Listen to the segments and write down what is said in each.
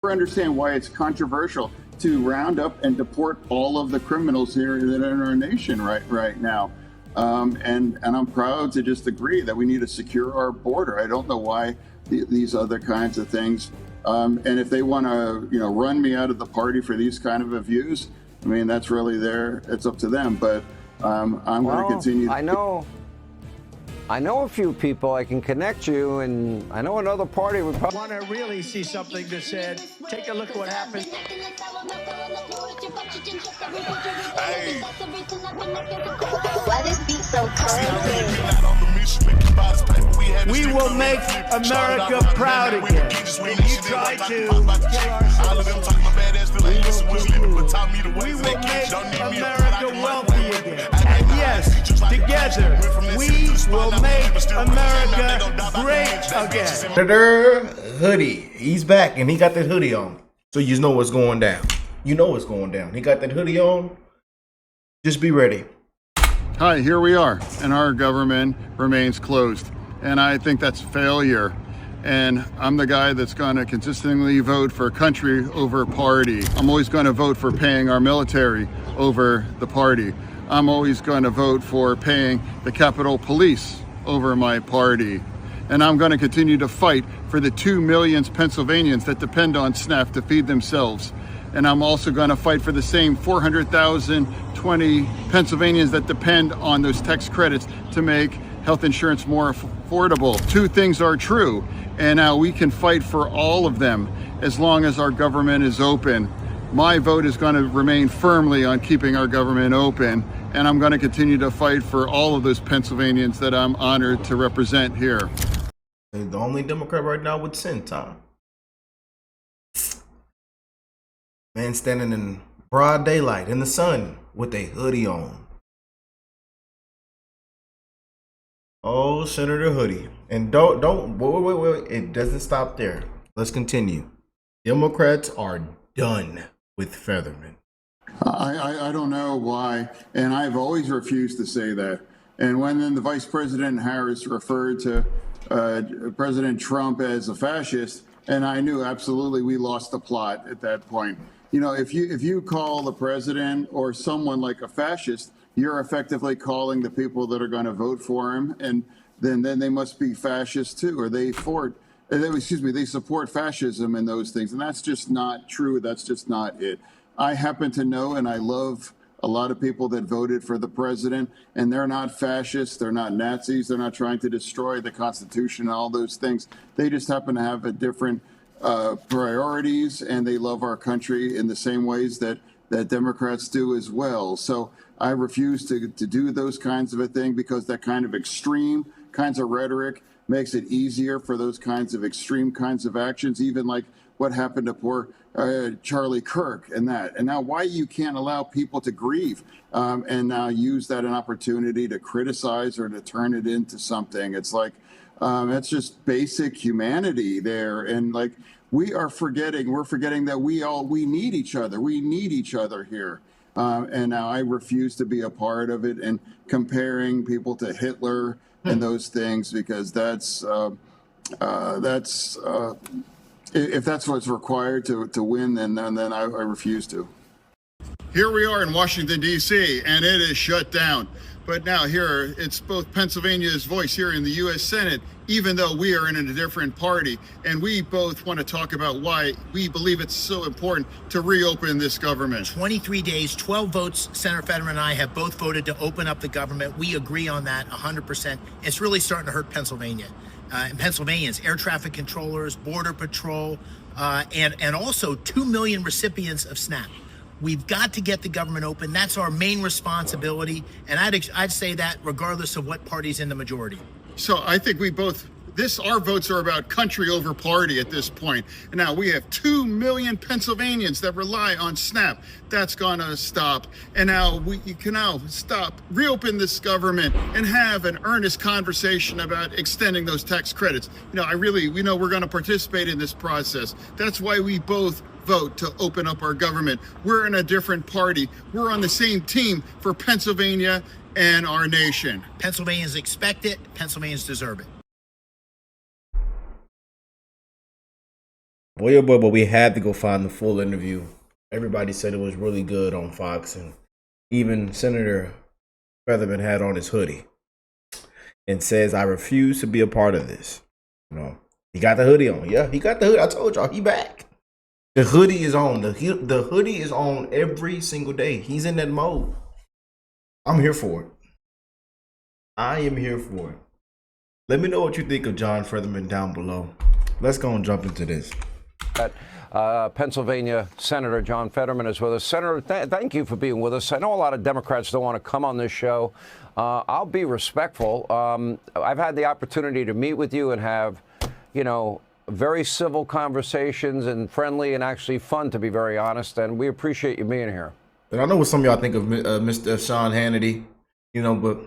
understand why it's controversial to round up and deport all of the criminals here that are in our nation right now. And I'm proud to just agree that we need to secure our border. I don't know why these other kinds of things. And if they want to, run me out of the party for these kind of views, I mean, that's really it's up to them. But I'm going to continue. I know a few people. I can connect you, and I know another party would probably want to really see something that said, take a look at what happened. Hey. Why this beat so crazy? We will make America proud again. You try to we will make America wealthy again. And yes, together, we will make America great again. Hoodie. He's back and he got that hoodie on. So you know what's going down. You know what's going down. He got that hoodie on. Just be ready. Hi, here we are, and our government remains closed. And I think that's failure. And I'm the guy that's going to consistently vote for country over party. I'm always going to vote for paying our military over the party. I'm always going to vote for paying the Capitol Police over my party. And I'm going to continue to fight for the 2 million Pennsylvanians that depend on SNAP to feed themselves. And I'm also going to fight for the same 400,020 Pennsylvanians that depend on those tax credits to make health insurance more affordable. Two things are true, and now we can fight for all of them as long as our government is open. My vote is going to remain firmly on keeping our government open, and I'm going to continue to fight for all of those Pennsylvanians that I'm honored to represent here. The only Democrat right now with dissent, huh? Man standing in broad daylight in the sun with a hoodie on. Oh, Senator Hoodie. And don't wait. It doesn't stop there. Let's continue. Democrats are done with Fetterman. I don't know why, and I've always refused to say that. And when then the Vice President Harris referred to President Trump as a fascist, and I knew absolutely we lost the plot at that point. If you call the president or someone like a fascist, you're effectively calling the people that are going to vote for him, and then they must be fascist too, or they support fascism and those things, and that's just not true. That's just not it. I happen to know, and I love a lot of people that voted for the president, and they're not fascists, they're not Nazis, they're not trying to destroy the Constitution and all those things. They just happen to have a different priorities, and they love our country in the same ways that Democrats do as well. So I refuse to do those kinds of a thing, because that kind of extreme kinds of rhetoric makes it easier for those kinds of extreme kinds of actions, even like what happened to poor Charlie Kirk and that. And now why you can't allow people to grieve and now use that an opportunity to criticize or to turn it into something. It's like, that's just basic humanity there. And like, we're forgetting that we need each other. We need each other here. And now I refuse to be a part of it and comparing people to Hitler and those things, because if that's what's required to win, then I refuse to. Here we are in Washington, D.C., and it is shut down. But now here, it's both Pennsylvania's voice here in the U.S. Senate, even though we are in a different party. And we both want to talk about why we believe it's so important to reopen this government. 23 days, 12 votes. Senator Fetterman and I have both voted to open up the government. We agree on that 100%. It's really starting to hurt Pennsylvania. And Pennsylvanians, air traffic controllers, border patrol, and also 2 million recipients of SNAP. We've got to get the government open. That's our main responsibility. And I'd say that regardless of what party's in the majority. So I think our votes are about country over party at this point. And now we have 2 million Pennsylvanians that rely on SNAP. That's gonna stop. And now you can reopen this government and have an earnest conversation about extending those tax credits. We know we're gonna participate in this process. That's why we both vote to open up our government. We're in a different party. We're on the same team for Pennsylvania and our nation. Pennsylvanians expect it. Pennsylvanians deserve it. Well, yeah, but we had to go find the full interview. Everybody said it was really good on Fox, and even Senator Fetterman had on his hoodie and says, "I refuse to be a part of this." You know, he got the hoodie on. Yeah, he got the hoodie. I told y'all, he back. The hoodie is on. The hoodie is on every single day. He's in that mode. I'm here for it. I am here for it. Let me know what you think of John Fetterman down below. Let's go and jump into this. Pennsylvania Senator John Fetterman is with us. Senator, thank you for being with us. I know a lot of Democrats don't want to come on this show. I'll be respectful. I've had the opportunity to meet with you and have, very civil conversations and friendly and actually fun, to be very honest. And we appreciate you being here. And I know what some of y'all think of Mr. Sean Hannity, but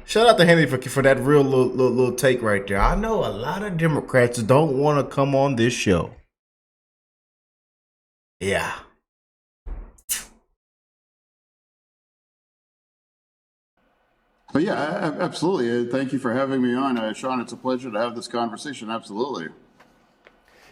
shout out to Hannity for that real little take right there. I know a lot of Democrats don't want to come on this show. Yeah. But yeah, absolutely. Thank you for having me on, Sean. It's a pleasure to have this conversation. Absolutely.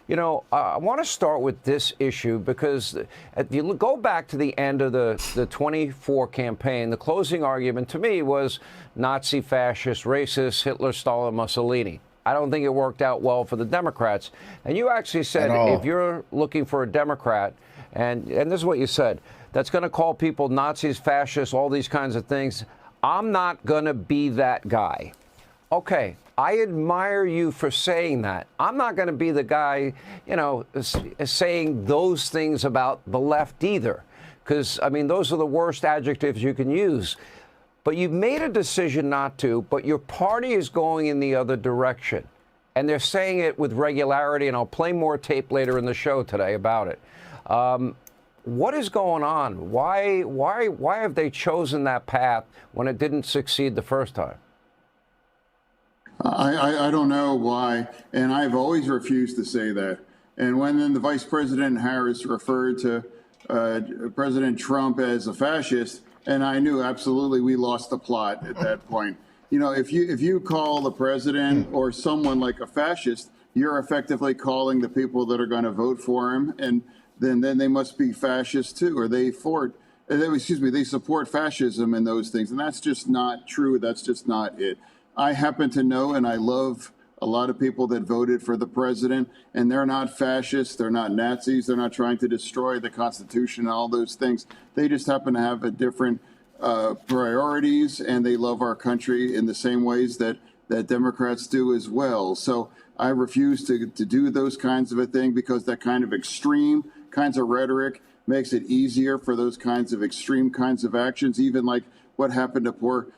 I want to start with this issue because if you go back to the end of the 24 campaign, the closing argument to me was Nazi, fascist, racist, Hitler, Stalin, Mussolini. I don't think it worked out well for the Democrats. And you actually said if you're looking for a Democrat, and this is what you said, that's going to call people Nazis, fascists, all these kinds of things, I'm not going to be that guy. Okay, I admire you for saying that. I'm not going to be the guy, saying those things about the left either. Because, those are the worst adjectives you can use. But you've made a decision not to, but your party is going in the other direction. And they're saying it with regularity, and I'll play more tape later in the show today about it. What is going on? Why have they chosen that path when it didn't succeed the first time? I don't know why, and I've always refused to say that. And when then the Vice President Harris referred to President Trump as a fascist, and I knew absolutely we lost the plot at that point. If you call the president or someone like a fascist, you're effectively calling the people that are going to vote for him, and then they must be fascist too, or they support fascism and those things, and that's just not true. That's just not it. I happen to know, and I love a lot of people that voted for the president, and they're not fascists, they're not Nazis, they're not trying to destroy the Constitution and all those things. They just happen to have a different priorities, and they love our country in the same ways that Democrats do as well. So I refuse to do those kinds of a thing, because that kind of extreme kinds of rhetoric makes it easier for those kinds of extreme kinds of actions, even like what happened to poor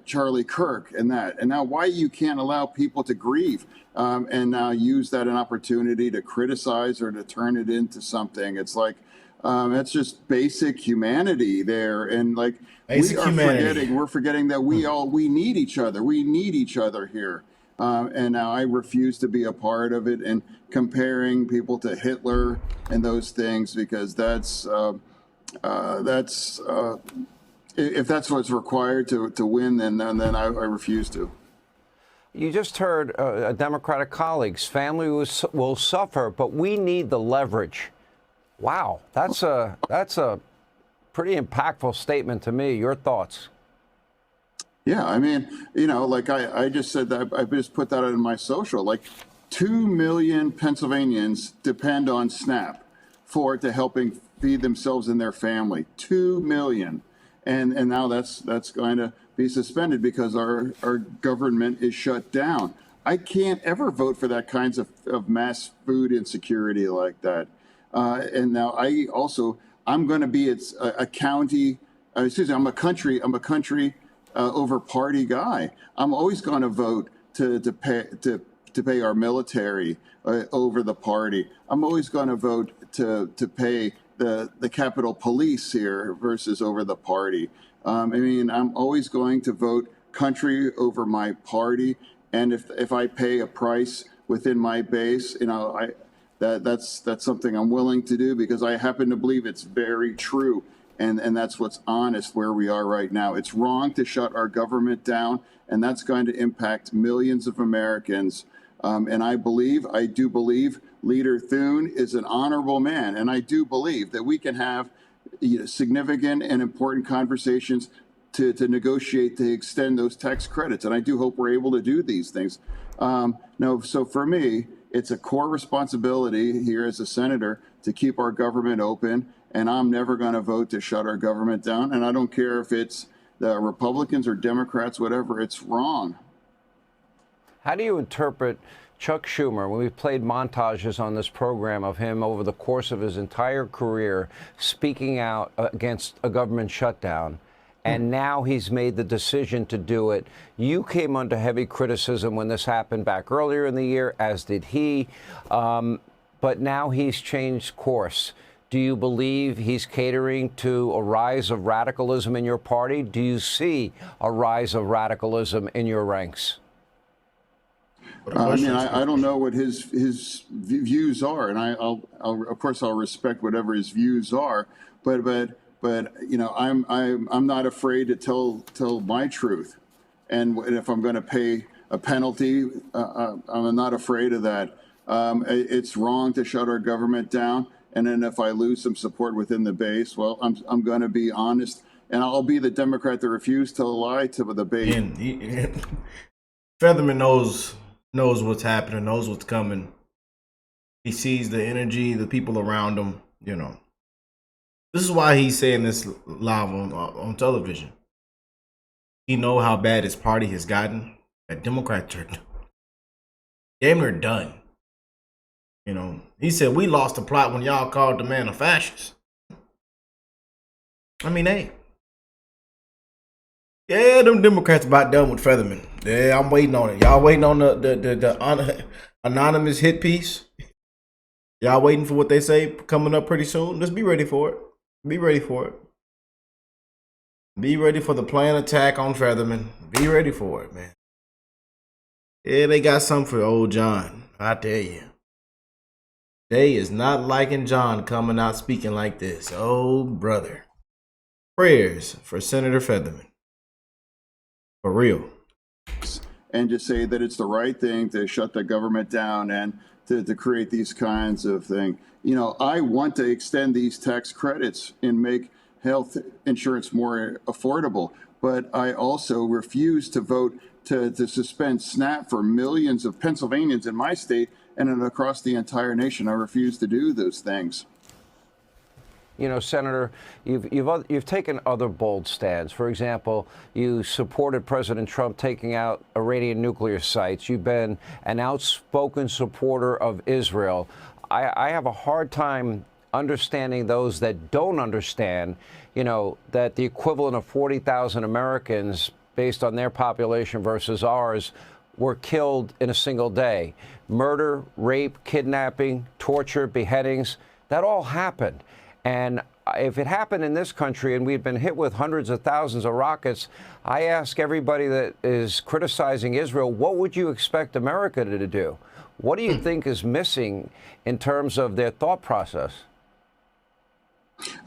Charlie Kirk and that. And now why you can't allow people to grieve and now use that an opportunity to criticize or to turn it into something. It's like, it's just basic humanity there. And like, we're forgetting that we need each other. We need each other here. And now I refuse to be a part of it and comparing people to Hitler and those things, because if that's what's required to win, then I refuse to. You just heard a Democratic colleague's family will suffer, but we need the leverage. Wow, that's a pretty impactful statement to me. Your thoughts? Yeah, like I just said that, I just put that in my social. Like 2 million Pennsylvanians depend on SNAP to helping feed themselves and their family. 2 million. And now that's going to be suspended because our government is shut down. I can't ever vote for that kinds of mass food insecurity like that. And now I'm going to be a country over party guy. I'm always going to vote to pay our military over the party. I'm always going to vote to pay the Capitol Police here versus over the party. I'm always going to vote country over my party. And if I pay a price within my base, that's something I'm willing to do, because I happen to believe it's very true. And that's what's honest where we are right now. It's wrong to shut our government down, and that's going to impact millions of Americans And I do believe Leader Thune is an honorable man. And I do believe that we can have significant and important conversations to negotiate to extend those tax credits. And I do hope we're able to do these things. No, so for me, it's a core responsibility here as a senator to keep our government open. And I'm never going to vote to shut our government down. And I don't care if it's the Republicans or Democrats, whatever, it's wrong. How do you interpret Chuck Schumer, when we played montages on this program of him over the course of his entire career speaking out against a government shutdown, and now he's made the decision to do it? You came under heavy criticism when this happened back earlier in the year, as did he, but now he's changed course. Do you believe he's catering to a rise of radicalism in your party? Do you see a rise of radicalism in your ranks? I mean, I don't know what his views are, and I'll of course I'll respect whatever his views are, but you know, I'm not afraid to tell my truth, and if I'm going to pay a penalty, I'm not afraid of that. It's wrong to shut our government down, and then if I lose some support within the base, well, I'm going to be honest, and I'll be the Democrat that refused to lie to the base. And Fetterman knows what's happening, knows what's coming. He sees the energy, the people around him, you know. This is why he's saying this live on television. He know how bad his party has gotten. That Democrats are damn near done. You know, he said, we lost the plot when y'all called the man a fascist. I mean, hey. Yeah, them Democrats about done with Fetterman. Yeah, I'm waiting on it. Y'all waiting on the anonymous hit piece? Y'all waiting for what they say coming up pretty soon? Just be ready for it. Be ready for it. Be ready for the planned attack on Fetterman. Be ready for it, man. Yeah, they got something for old John. I tell you. They is not liking John coming out speaking like this. Oh, brother. Prayers for Senator Fetterman. For real. And just say that it's the right thing to shut the government down and to create these kinds of things. You know, I want to extend these tax credits and make health insurance more affordable, but I also refuse to vote to suspend SNAP for millions of Pennsylvanians in my state and across the entire nation. I refuse to do those things. You know, Senator, you've taken other bold stands. For example, you supported President Trump taking out Iranian nuclear sites. You've been an outspoken supporter of Israel. I have a hard time understanding those that don't understand, you know, that the equivalent of 40,000 Americans, based on their population versus ours, were killed in a single day. Murder, rape, kidnapping, torture, beheadings, that all happened. And if it happened in this country and we've been hit with hundreds of thousands of rockets, I ask everybody that is criticizing Israel, what would you expect America to do? What do you think is missing in terms of their thought process?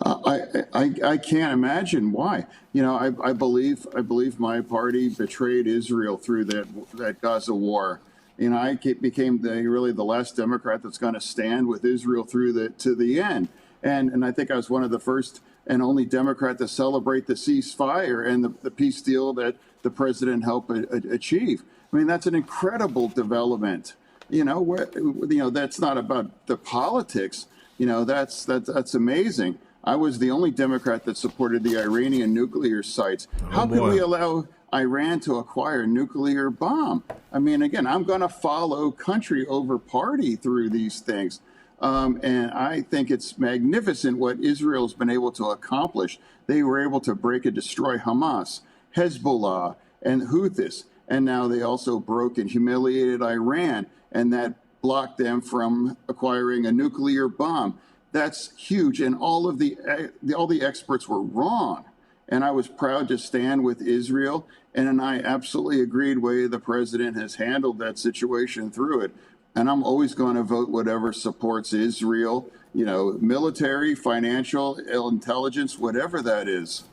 I can't imagine why. You know, I believe my party betrayed Israel through that Gaza war. You know, I became really the last Democrat that's going to stand with Israel to the end. And I think I was one of the first and only Democrat to celebrate the ceasefire and the peace deal that the president helped achieve. I mean, that's an incredible development. You know, that's not about the politics. You know, that's amazing. I was the only Democrat that supported the Iranian nuclear sites. How could we allow Iran to acquire a nuclear bomb? I mean, again, I'm going to follow country over party through these things. And I think it's magnificent what Israel's been able to accomplish. They were able to break and destroy Hamas, Hezbollah, and Houthis. And now they also broke and humiliated Iran, and that blocked them from acquiring a nuclear bomb. That's huge. And all the experts were wrong. And I was proud to stand with Israel. And I absolutely agreed the way the president has handled that situation through it. And I'm always going to vote whatever supports Israel, you know, military, financial, intelligence, whatever that is.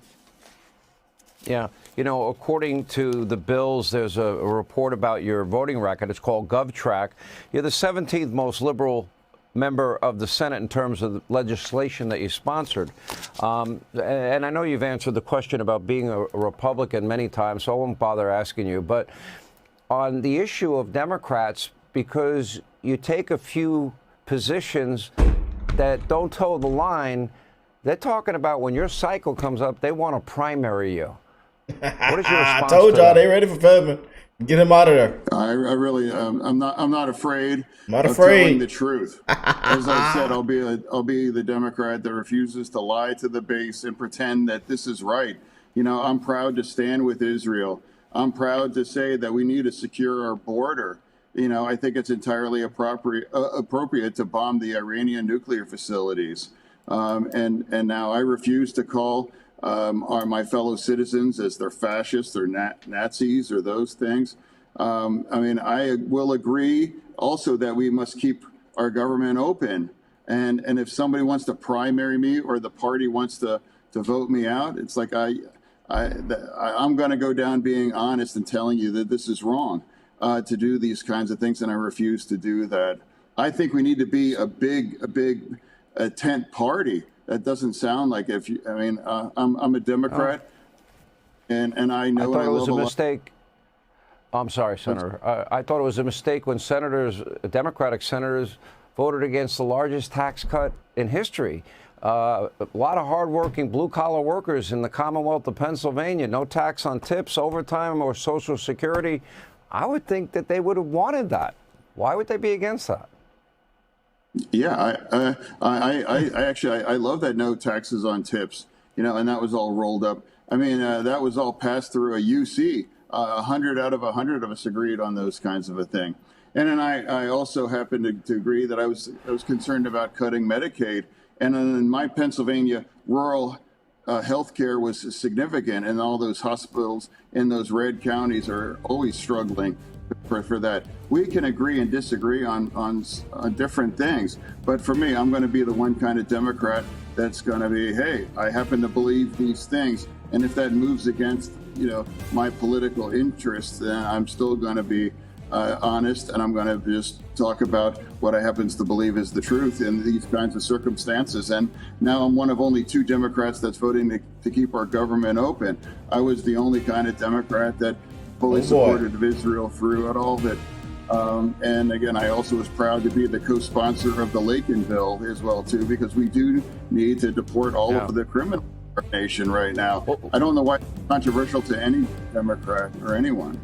Yeah. You know, according to the bills, there's a report about your voting record. It's called GovTrack. You're the 17th most liberal member of the Senate in terms of the legislation that you sponsored. And I know you've answered the question about being a Republican many times, so I won't bother asking you. But on the issue of Democrats, because you take a few positions that don't toe the line, they're talking about when your cycle comes up, they want to primary you. What is your response? I told y'all they ready for Fetterman. Get him out of there. I really, I'm not afraid Not of afraid. telling the truth. As I said, I'll be the Democrat that refuses to lie to the base and pretend that this is right. You know, I'm proud to stand with Israel. I'm proud to say that we need to secure our border. You know, I think it's entirely appropriate to bomb the Iranian nuclear facilities. And now I refuse to call my fellow citizens as they're fascists or Nazis or those things. I mean, I will agree also that we must keep our government open. And if somebody wants to primary me or the party wants to vote me out, it's like I'm going to go down being honest and telling you that this is wrong to do these kinds of things, and I refuse to do that. I think we need to be a big tent party. That doesn't sound like if you. I mean, I'm a Democrat, and I know. I thought it was a mistake. I'm sorry, Senator. I thought it was a mistake when Democratic senators, voted against the largest tax cut in history. A lot of hardworking blue-collar workers in the Commonwealth of Pennsylvania, no tax on tips, overtime, or Social Security. I would think that they would have wanted that. Why would they be against that? Yeah, I actually love that no taxes on tips, you know, and that was all rolled up. I mean, that was all passed through a UC. 100 out of 100 of us agreed on those kinds of a thing. And then I also happen to agree that I was concerned about cutting Medicaid. And in my Pennsylvania, rural health care was significant, and all those hospitals in those red counties are always struggling for that. We can agree and disagree on different things, but for me, I'm going to be the one kind of Democrat that's going to be, hey, I happen to believe these things, and if that moves against, you know, my political interests, then I'm still going to be honest, and I'm going to just talk about what I happen to believe is the truth in these kinds of circumstances. And now I'm one of only 2 Democrats that's voting to keep our government open. I was the only kind of Democrat that fully supported of Israel throughout all of it. And again, I also was proud to be the co-sponsor of the Laken bill as well, too, because we do need to deport all of the criminals in our nation right now. I don't know why it's controversial to any Democrat or anyone.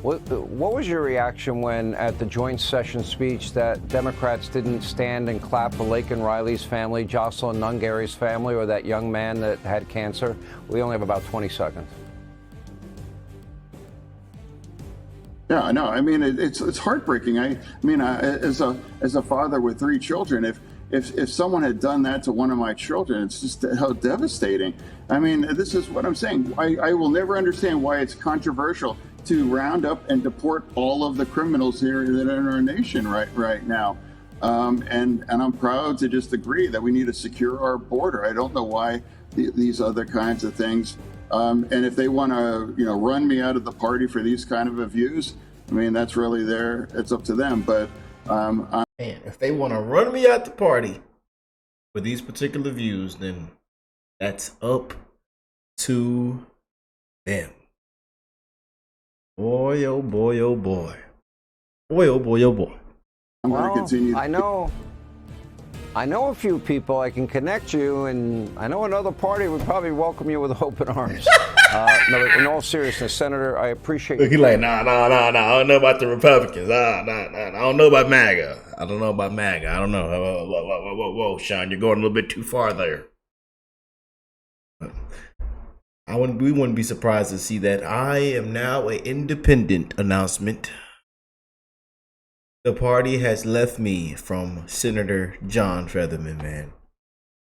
What was your reaction when, at the joint session speech, that Democrats didn't stand and clap for Laken Riley's family, Jocelyn Nungary's family, or that young man that had cancer? We only have about 20 seconds. Yeah, I know. I mean, it's heartbreaking. I mean, as a father with 3 children, if someone had done that to one of my children, it's just how devastating. I mean, this is what I'm saying. I will never understand why it's controversial to round up and deport all of the criminals here in our nation right now. And I'm proud to just agree that we need to secure our border. I don't know why these other kinds of things. And if they want to, you know, run me out of the party for these kind of views, I mean, that's really it's up to them. But man, if they want to run me out the party for these particular views, then that's up to them. Boy, oh boy, oh boy. Boy, oh boy, oh boy. I'm going to continue. I know a few people. I can connect you, and I know another party would probably welcome you with open arms. No, in all seriousness, Senator, I appreciate you. He's like, nah. I don't know about the Republicans. I don't know about MAGA. I don't know. Whoa, Sean, you're going a little bit too far there. We wouldn't be surprised to see that I am now an independent announcement. The party has left me from Senator John Fetterman, man.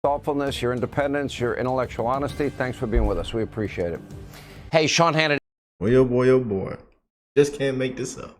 Thoughtfulness, your independence, your intellectual honesty. Thanks for being with us. We appreciate it. Hey, Sean Hannity. Boy, oh boy, oh boy. Just can't make this up.